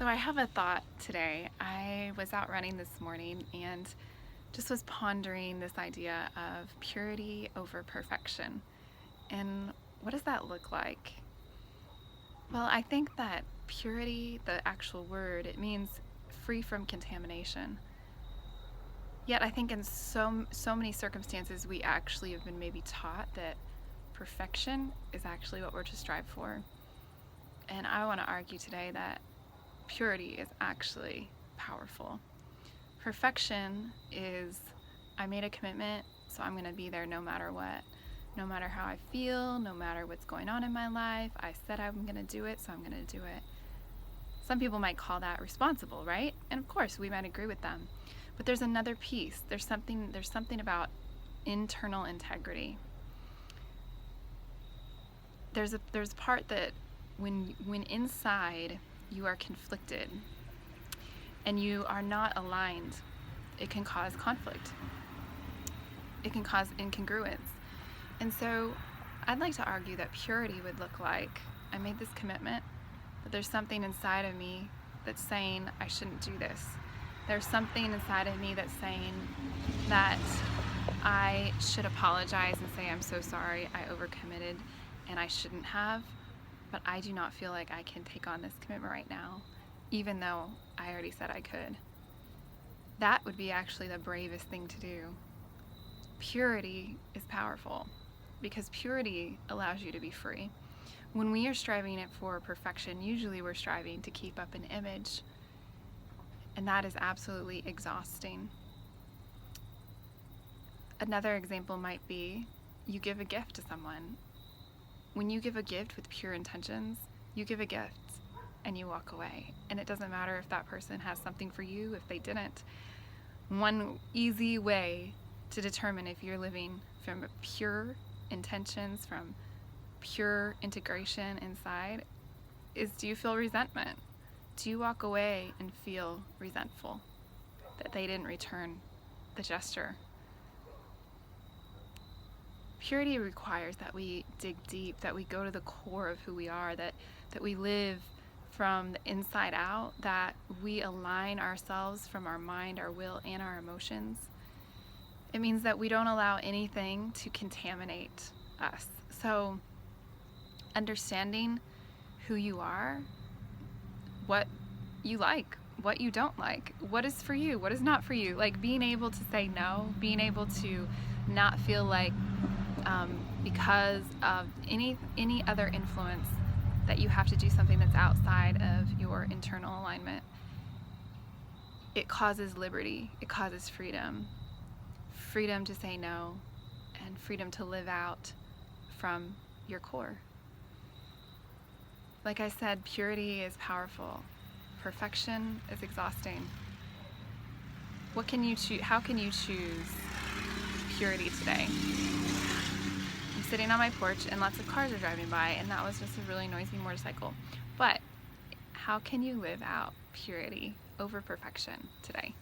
So I have a thought today. I was out running this morning and just was pondering this idea of purity over perfection. And what does that look like? Well, I think that purity, the actual word, it means free from contamination. Yet I think in so many circumstances we actually have been maybe taught that perfection is actually what we're to strive for. And I want to argue today that purity is actually powerful. Perfection is, I made a commitment, so I'm going to be there no matter what. No matter how I feel, no matter what's going on in my life, I said I'm going to do it, so I'm going to do it. Some people might call that responsible, right? And of course, we might agree with them. But there's another piece. There's something about internal integrity. There's a part that when inside you are conflicted and you are not aligned, it can cause conflict. It can cause incongruence. And so I'd like to argue that purity would look like I made this commitment, but there's something inside of me that's saying I shouldn't do this. There's something inside of me that's saying that I should apologize and say I'm so sorry, I overcommitted and I shouldn't have, but I do not feel like I can take on this commitment right now, even though I already said I could. That would be actually the bravest thing to do. Purity is powerful because purity allows you to be free. When we are striving it for perfection, usually we're striving to keep up an image, and that is absolutely exhausting. Another example might be you give a gift to someone. When you give a gift with pure intentions, you give a gift and you walk away. And it doesn't matter if that person has something for you, if they didn't. One easy way to determine if you're living from pure intentions, from pure integration inside, is do you feel resentment? Do you walk away and feel resentful that they didn't return the gesture? Purity requires that we dig deep, that we go to the core of who we are, that we live from the inside out, that we align ourselves from our mind, our will, and our emotions. It means that we don't allow anything to contaminate us. So understanding who you are, what you like, what you don't like, what is for you, what is not for you, like being able to say no, being able to not feel like because of any other influence that you have to do something that's outside of your internal alignment. It causes liberty, it causes freedom to say no, and freedom to live out from your core. Like I said, purity is powerful. Perfection is exhausting. What can you choose? How can you choose purity today? I'm sitting on my porch and lots of cars are driving by, and that was just a really noisy motorcycle. But how can you live out purity over perfection today?